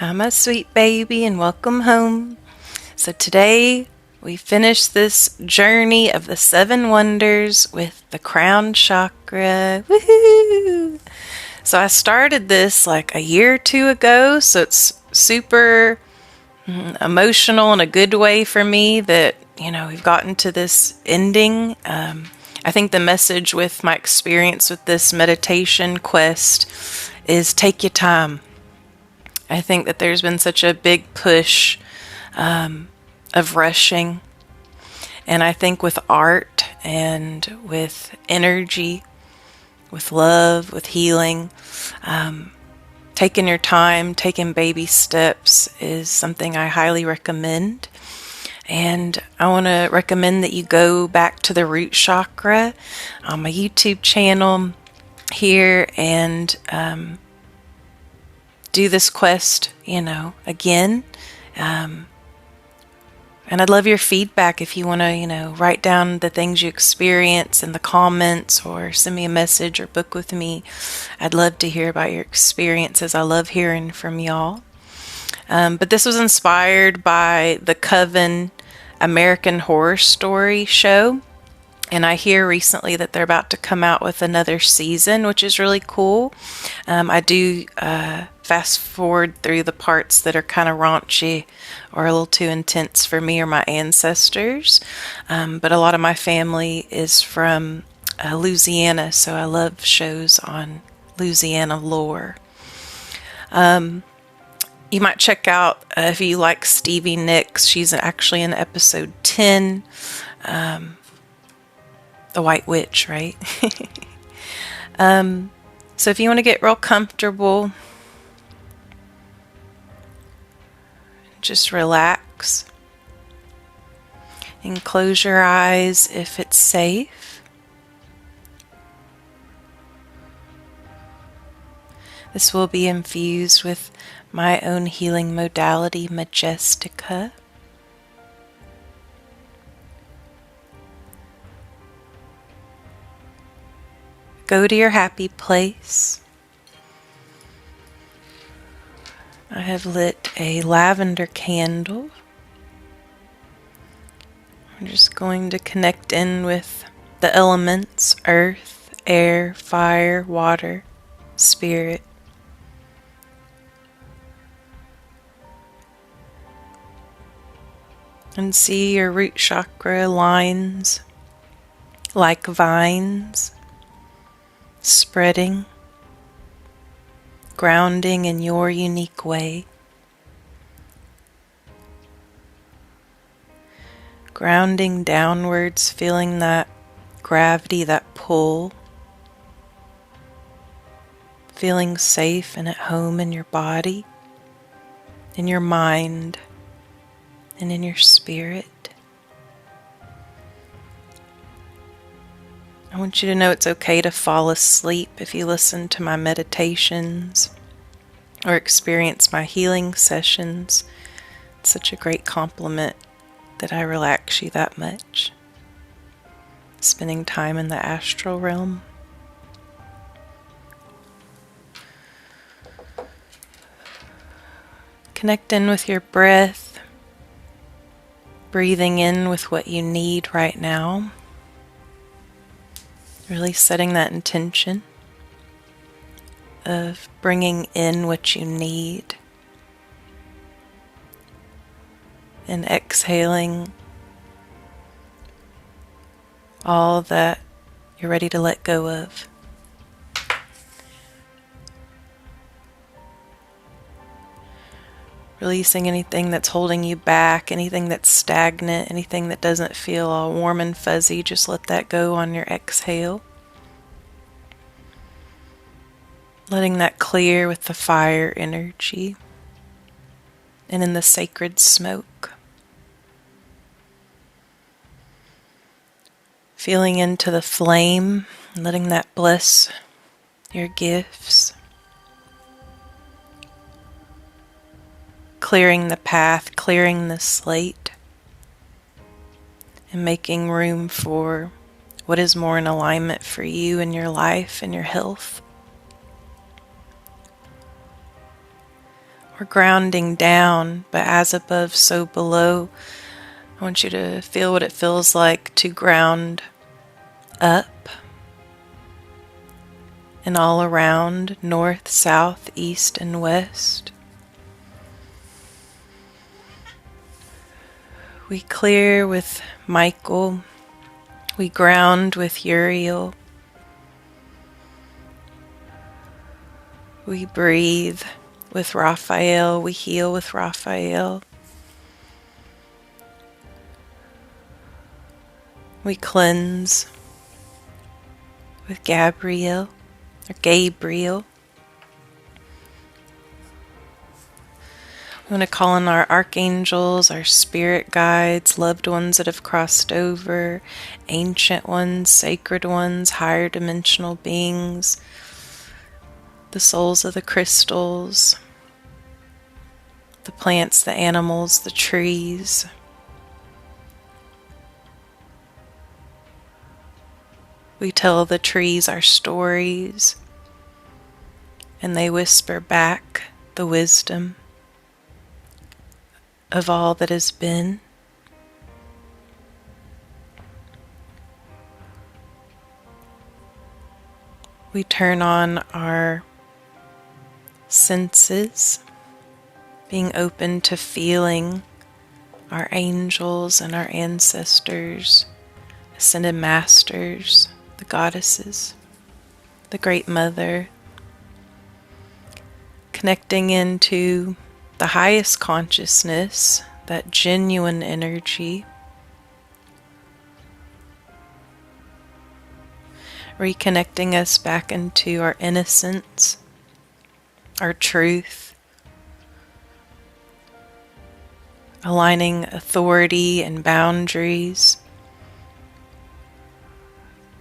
Hi, my sweet baby, and welcome home. So, today we finish this journey of the 7 wonders with the crown chakra. Woohoo! So, I started this like a year or two ago, so it's super emotional in a good way for me that, we've gotten to this ending. I think the message with my experience with this meditation quest is take your time. I think that there's been such a big push of rushing. And I think with art and with energy, with love, with healing, taking your time, taking baby steps is something I highly recommend. And I want to recommend that you go back to the root chakra on my YouTube channel here and do this quest, again. And I'd love your feedback if you want to, write down the things you experience in the comments or send me a message or book with me. I'd love to hear about your experiences. I love hearing from y'all. But this was inspired by the Coven American Horror Story show. And I hear recently that they're about to come out with another season, which is really cool. I do fast forward through the parts that are kind of raunchy or a little too intense for me or my ancestors. But a lot of my family is from Louisiana, so I love shows on Louisiana lore. You might check out if you like Stevie Nicks. She's actually in episode 10. The White Witch, right? So if you want to get real comfortable, just relax and close your eyes if it's safe. This will be infused with my own healing modality, Majestika. Go to your happy place. I have lit a lavender candle. I'm just going to connect in with the elements: earth, air, fire, water, spirit. And see your root chakra lines like vines, spreading, grounding in your unique way. Grounding downwards, feeling that gravity, that pull. Feeling safe and at home in your body, in your mind, and in your spirit. I want you to know it's okay to fall asleep if you listen to my meditations or experience my healing sessions. It's such a great compliment that I relax you that much. Spending time in the astral realm. Connect in with your breath, breathing in with what you need right now. Really setting that intention of bringing in what you need and exhaling all that you're ready to let go of. Releasing anything that's holding you back, anything that's stagnant, anything that doesn't feel all warm and fuzzy. Just let that go on your exhale. Letting that clear with the fire energy and in the sacred smoke. Feeling into the flame, letting that bless your gifts. Clearing the path, clearing the slate, and making room for what is more in alignment for you and your life and your health. We're grounding down, but as above, so below. I want you to feel what it feels like to ground up and all around, north, south, east, and west. We clear with Michael. We ground with Uriel. We breathe with Raphael. We heal with Raphael. We cleanse with Gabriel. We want to call on our archangels, our spirit guides, loved ones that have crossed over, ancient ones, sacred ones, higher dimensional beings, the souls of the crystals, the plants, the animals, the trees. We tell the trees our stories, and they whisper back the wisdom of all that has been. We turn on our senses, being open to feeling our angels and our ancestors, ascended masters, the goddesses, the Great Mother, connecting into the highest consciousness, that genuine energy, reconnecting us back into our innocence, our truth, aligning authority and boundaries,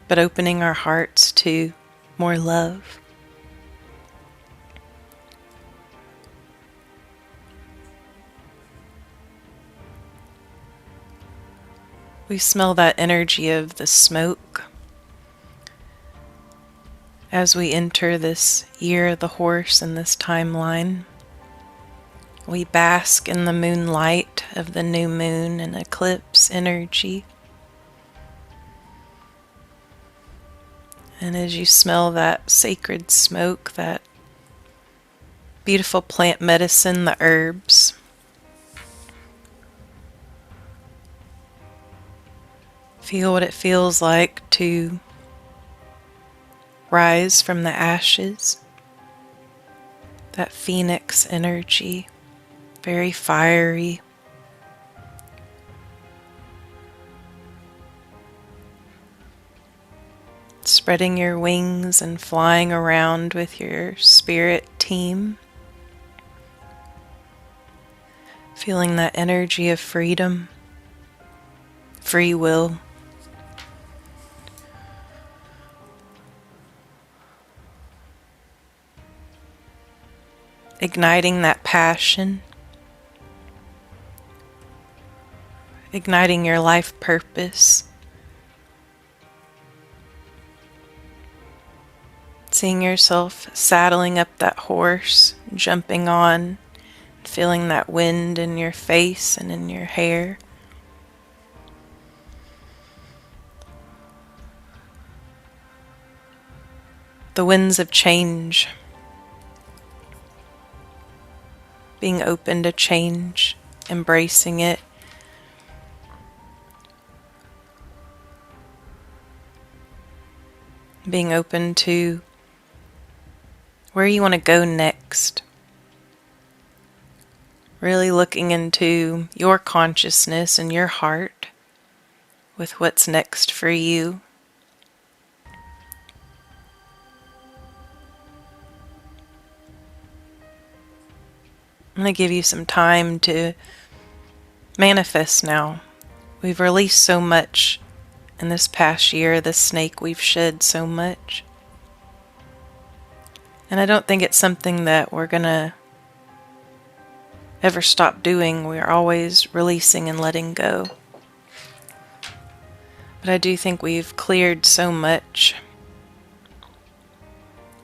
but opening our hearts to more love. We smell that energy of the smoke as we enter this year of the horse in this timeline. We bask in the moonlight of the new moon and eclipse energy. And as you smell that sacred smoke, that beautiful plant medicine, the herbs, feel what it feels like to rise from the ashes. That phoenix energy, very fiery. Spreading your wings and flying around with your spirit team. Feeling that energy of freedom, free will. Igniting that passion. Igniting your life purpose. Seeing yourself saddling up that horse, jumping on, feeling that wind in your face and in your hair. The winds of change. Being open to change, embracing it. Being open to where you want to go next. Really looking into your consciousness and your heart with what's next for you. I'm going to give you some time to manifest now. We've released so much in this past year, the snake, we've shed so much. And I don't think it's something that we're going to ever stop doing. We're always releasing and letting go. But I do think we've cleared so much.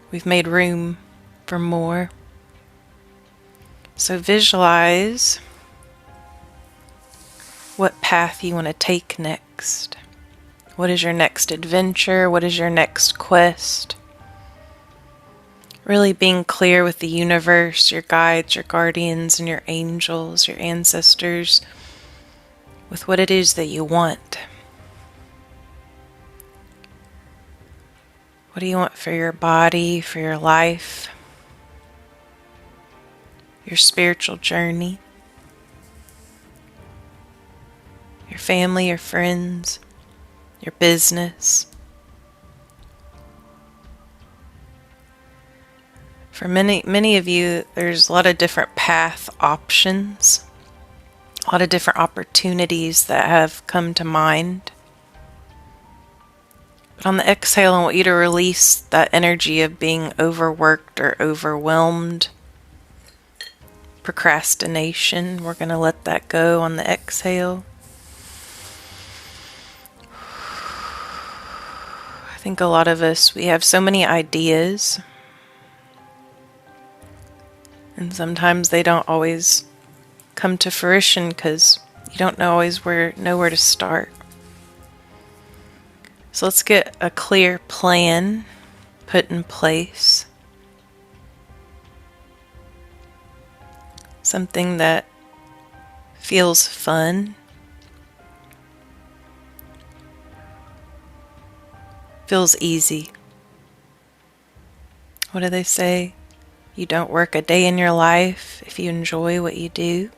We've made room for more. So visualize what path you want to take next. What is your next adventure? What is your next quest? Really being clear with the universe, your guides, your guardians, and your angels, your ancestors, with what it is that you want. What do you want for your body, for your life, your spiritual journey, your family, your friends, your business? For many of you, there's a lot of different path options, a lot of different opportunities that have come to mind. But on the exhale, I want you to release that energy of being overworked or overwhelmed. Procrastination, we're going to let that go on the exhale. I think a lot of us, we have so many ideas. And sometimes they don't always come to fruition because you don't know know where to start. So let's get a clear plan put in place. Something that feels fun. Feels easy. What do they say? You don't work a day in your life if you enjoy what you do.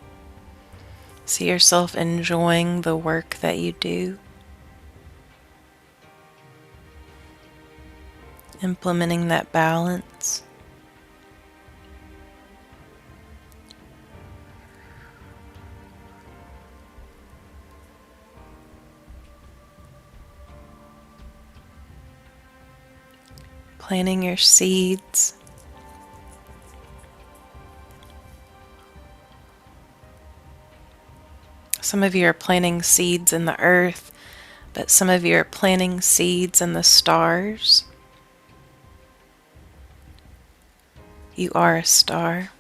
See yourself enjoying the work that you do. Implementing that balance. Planting your seeds. Some of you are planting seeds in the earth, but some of you are planting seeds in the stars. You are a star.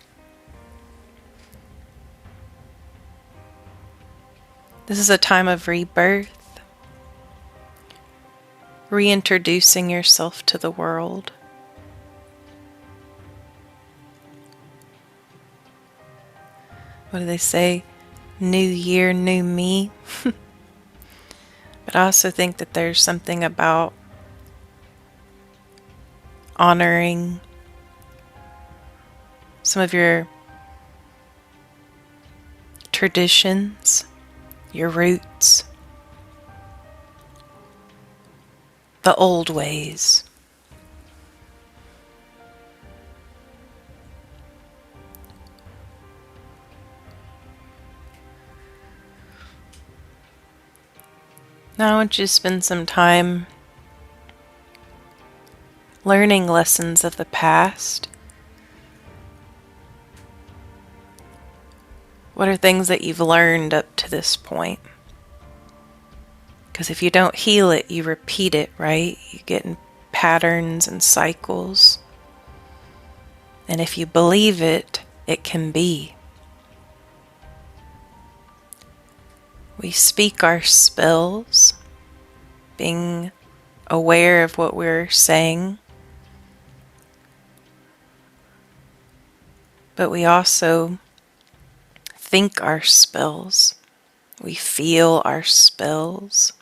This is a time of rebirth, reintroducing yourself to the world. What do they say? New year, new me. But I also think that there's something about honoring some of your traditions, your roots, the old ways. Now I want you to spend some time learning lessons of the past. What are things that you've learned up to this point? Because if you don't heal it, you repeat it, right? You get in patterns and cycles. And if you believe it, it can be. We speak our spells, being aware of what we're saying. But we also think our spells. We feel our spells.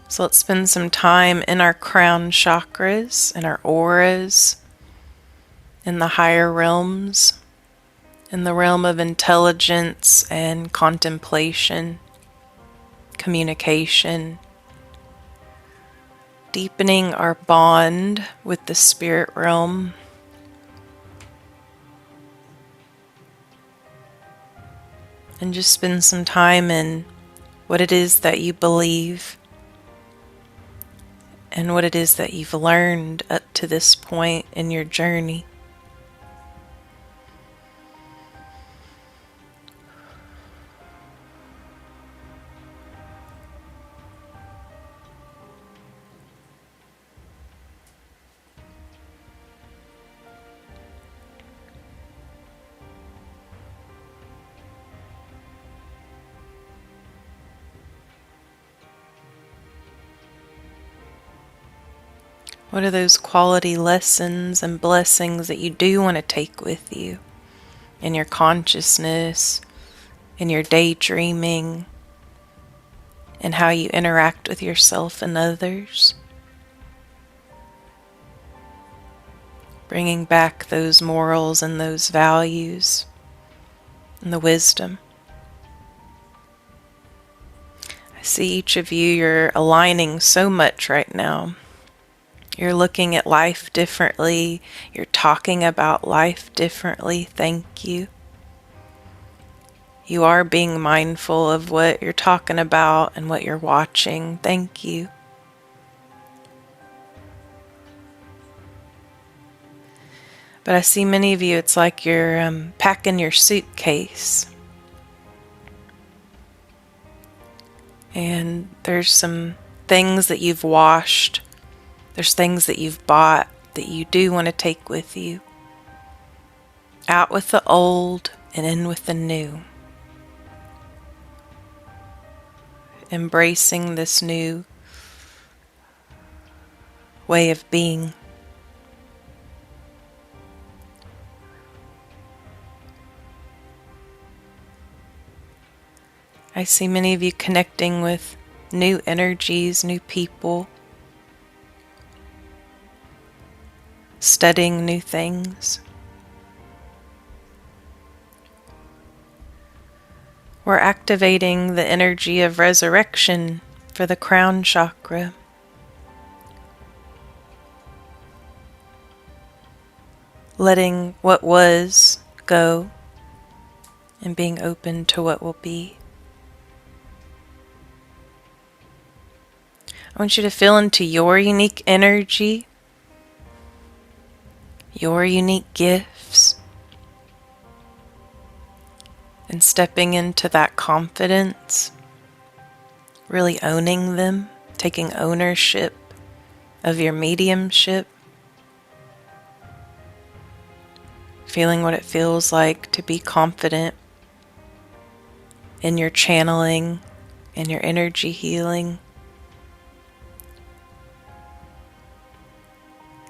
So let's spend some time in our crown chakras, in our auras, in the higher realms, in the realm of intelligence and contemplation, communication, deepening our bond with the spirit realm. And just spend some time in what it is that you believe and what it is that you've learned up to this point in your journey. What are those quality lessons and blessings that you do want to take with you in your consciousness, in your daydreaming, and how you interact with yourself and others? Bringing back those morals and those values and the wisdom. I see each of you, you're aligning so much right now. You're looking at life differently. You're talking about life differently. Thank you. You are being mindful of what you're talking about and what you're watching. Thank you. But I see many of you, it's like you're packing your suitcase. And there's some things that you've washed. There's things that you've bought that you do want to take with you. Out with the old and in with the new. Embracing this new way of being. I see many of you connecting with new energies, new people, studying new things. We're activating the energy of resurrection for the crown chakra. Letting what was go and being open to what will be. I want you to feel into your unique energy, your unique gifts, and stepping into that confidence, really owning them, taking ownership of your mediumship, feeling what it feels like to be confident in your channeling, in your energy healing,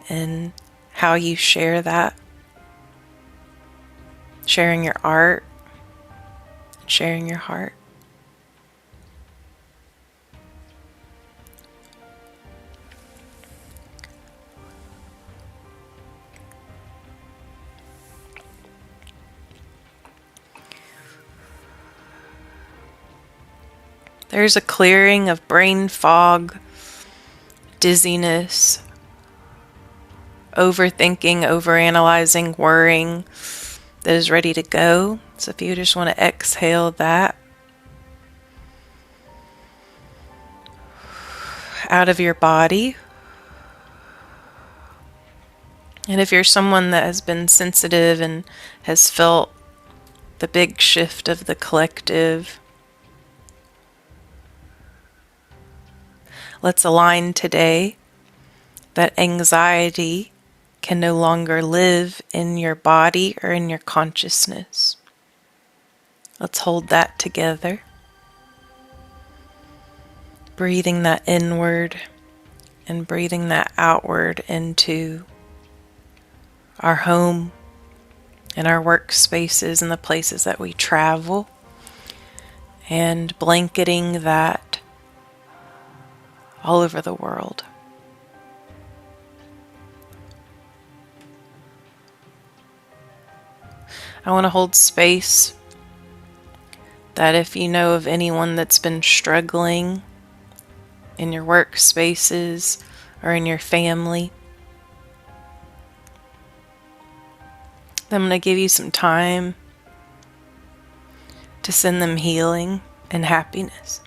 and how you share that, sharing your art, sharing your heart. There's a clearing of brain fog, dizziness, overthinking, overanalyzing, worrying that is ready to go. So if you just want to exhale that out of your body. And if you're someone that has been sensitive and has felt the big shift of the collective, let's align today that anxiety can no longer live in your body or in your consciousness. Let's hold that together. Breathing that inward and breathing that outward into our home and our workspaces and the places that we travel, and blanketing that all over the world. I want to hold space that if you know of anyone that's been struggling in your workspaces or in your family, I'm going to give you some time to send them healing and happiness.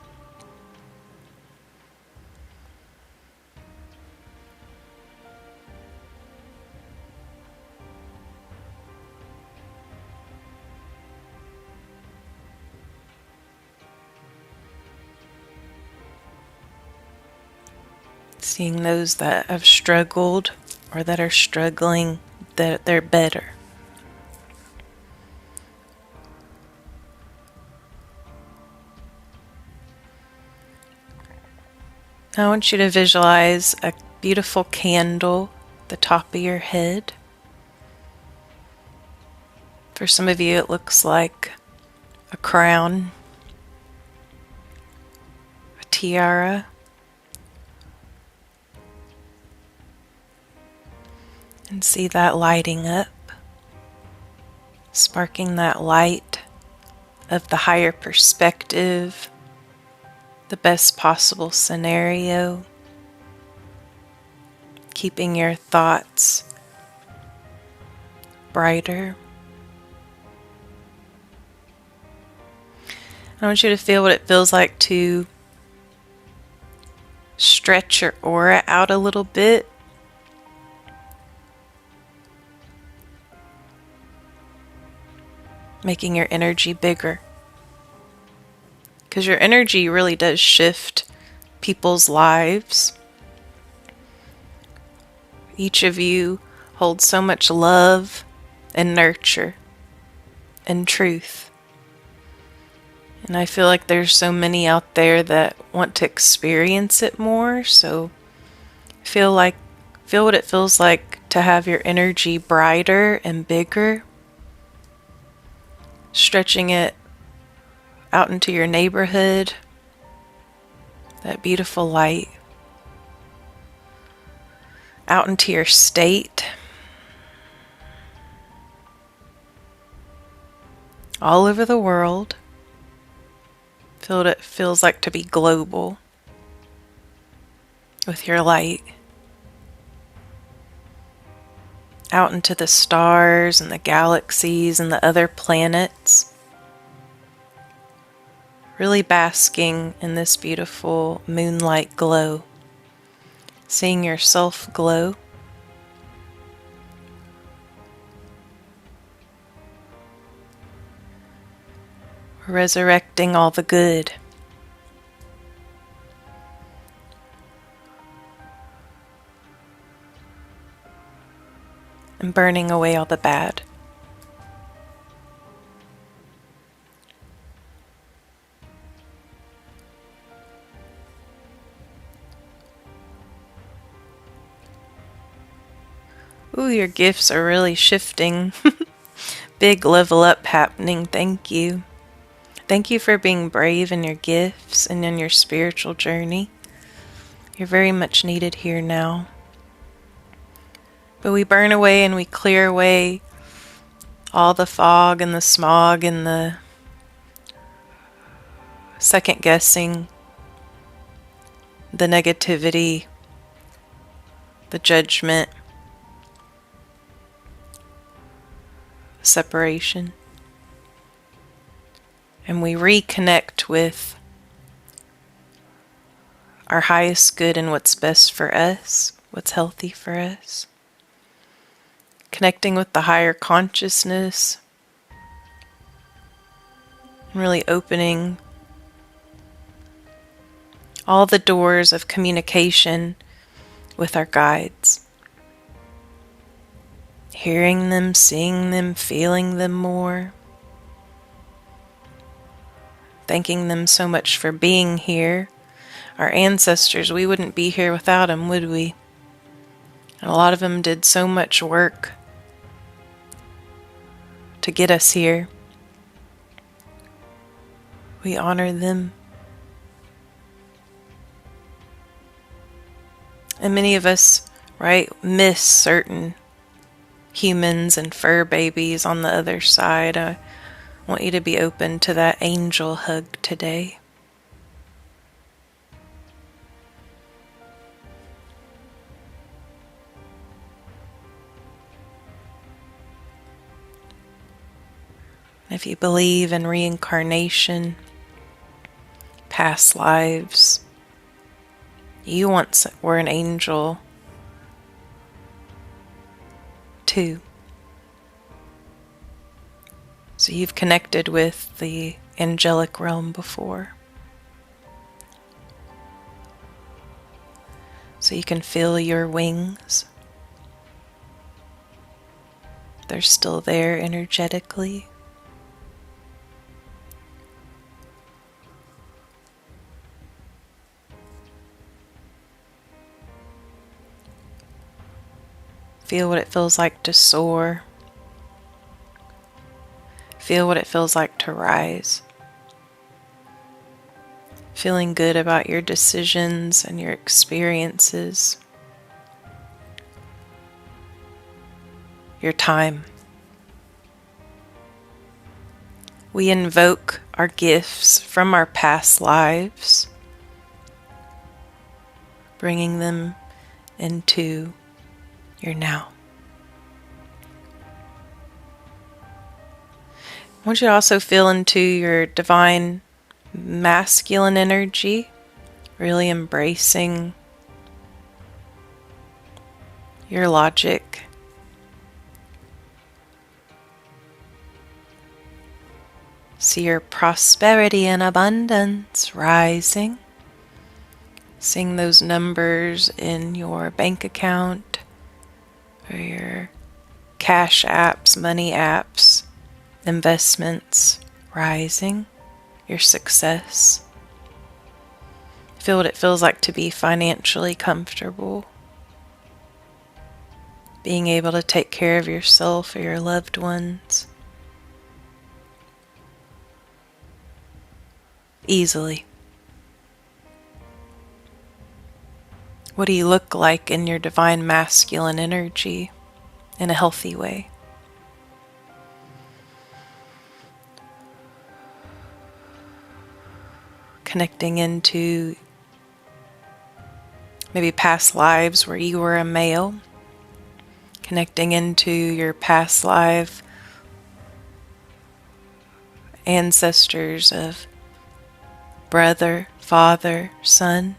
Seeing those that have struggled or that are struggling, that they're better. I want you to visualize a beautiful candle at the top of your head. For some of you, it looks like a crown, a tiara. And see that lighting up, sparking that light of the higher perspective, the best possible scenario, keeping your thoughts brighter. I want you to feel what it feels like to stretch your aura out a little bit. Making your energy bigger. Because your energy really does shift people's lives. Each of you holds so much love and nurture and truth. And I feel like there's so many out there that want to experience it more. So feel what it feels like to have your energy brighter and bigger. Stretching it out into your neighborhood, that beautiful light, out into your state, all over the world. Feel what it feels like to be global with your light. Out into the stars and the galaxies and the other planets. Really basking in this beautiful moonlight glow. Seeing yourself glow. Resurrecting all the good. And burning away all the bad. Ooh, your gifts are really shifting. Big level up happening. Thank you. Thank you for being brave in your gifts and in your spiritual journey. You're very much needed here now. But we burn away and we clear away all the fog and the smog and the second guessing, the negativity, the judgment, separation. And we reconnect with our highest good and what's best for us, what's healthy for us. Connecting with the higher consciousness. And really opening all the doors of communication with our guides. Hearing them, seeing them, feeling them more. Thanking them so much for being here. Our ancestors, we wouldn't be here without them, would we? And a lot of them did so much work to get us here. We honor them. And many of us, right, miss certain humans and fur babies on the other side. I want you to be open to that angel hug today. If you believe in reincarnation, past lives, you once were an angel too. So you've connected with the angelic realm before. So you can feel your wings. They're still there energetically. Feel what it feels like to soar. Feel what it feels like to rise. Feeling good about your decisions and your experiences. Your time. We invoke our gifts from our past lives, bringing them into your now. I want you to also feel into your divine masculine energy, really embracing your logic. See your prosperity and abundance rising. Seeing those numbers in your bank account or your cash apps, money apps, investments rising. Your success. Feel what it feels like to be financially comfortable. Being able to take care of yourself or your loved ones easily. What do you look like in your divine masculine energy in a healthy way? Connecting into maybe past lives where you were a male. Connecting into your past life ancestors of brother, father, son.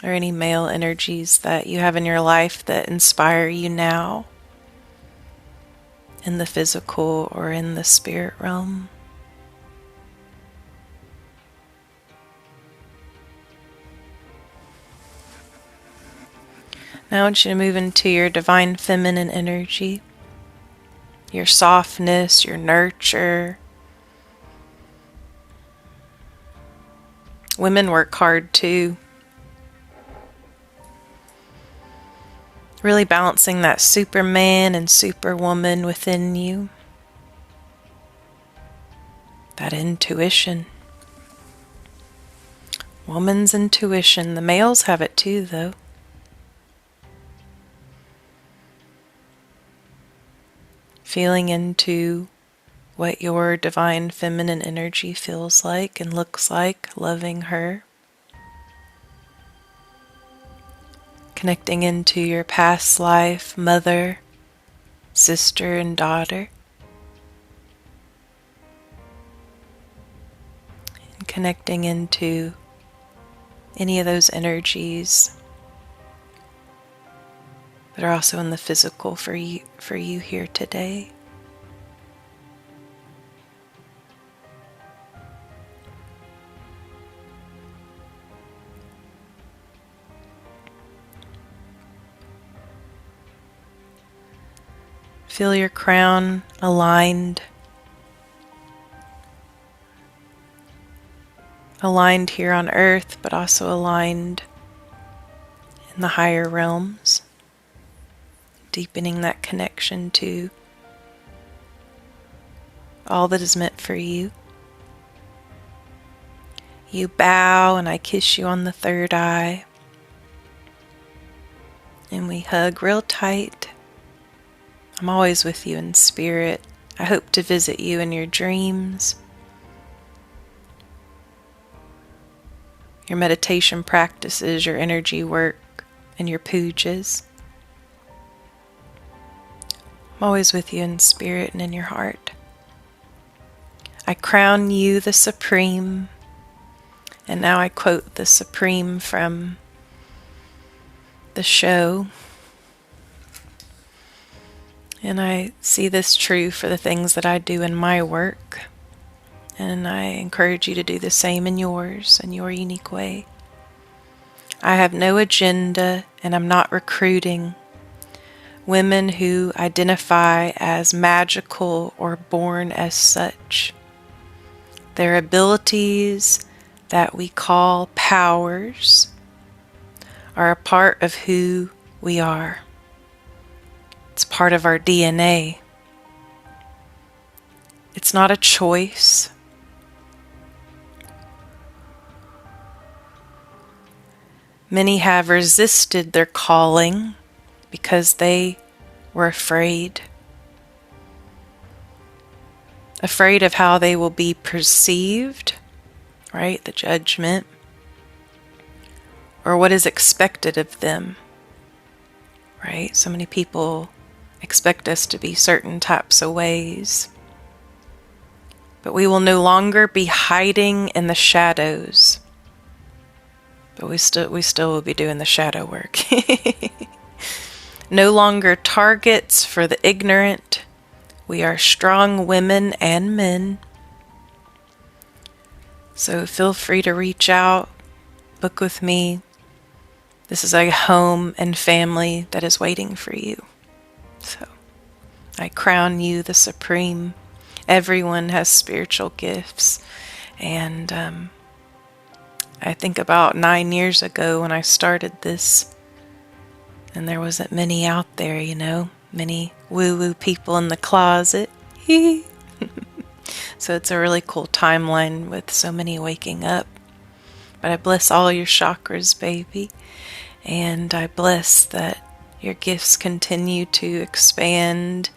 Or any male energies that you have in your life that inspire you now in the physical or in the spirit realm. Now I want you to move into your divine feminine energy, your softness, your nurture. Women work hard too. Really balancing that Superman and Superwoman within you. That intuition. Woman's intuition. The males have it too, though. Feeling into what your divine feminine energy feels like and looks like, loving her. Connecting into your past life, mother, sister, and daughter. And connecting into any of those energies that are also in the physical for you here today. Feel your crown aligned. Aligned here on earth, but also aligned in the higher realms. Deepening that connection to all that is meant for you. You bow and I kiss you on the third eye. And we hug real tight. I'm always with you in spirit. I hope to visit you in your dreams, your meditation practices, your energy work, and your pujas. I'm always with you in spirit and in your heart. I crown you the Supreme. And now I quote the Supreme from the show. And I see this true for the things that I do in my work. And I encourage you to do the same in yours, in your unique way. I have no agenda, and I'm not recruiting women who identify as magical or born as such. Their abilities, that we call powers are a part of who we are. It's part of our DNA. It's not a choice. Many have resisted their calling because they were afraid. Afraid of how they will be perceived, right? The judgment, or what is expected of them, right? So many people expect us to be certain types of ways. But we will no longer be hiding in the shadows. But we still will be doing the shadow work. No longer targets for the ignorant. We are strong women and men. So feel free to reach out, book with me. This is a home and family that is waiting for you. So I crown you the supreme. Everyone has spiritual gifts. And I think about 9 years ago when I started this, and there wasn't many out there, you know, many woo-woo people in the closet. So it's a really cool timeline with so many waking up. But I bless all your chakras, baby. And I bless that your gifts continue to expand.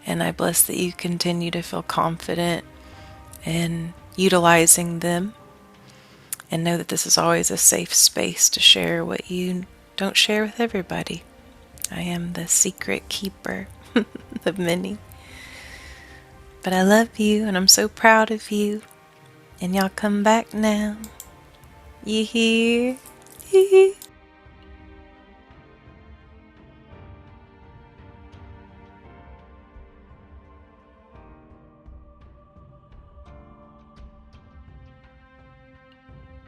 And I bless that you continue to feel confident in utilizing them. And know that this is always a safe space to share what you don't share with everybody. I am the secret keeper of many. But I love you and I'm so proud of you. And y'all come back now. You hear?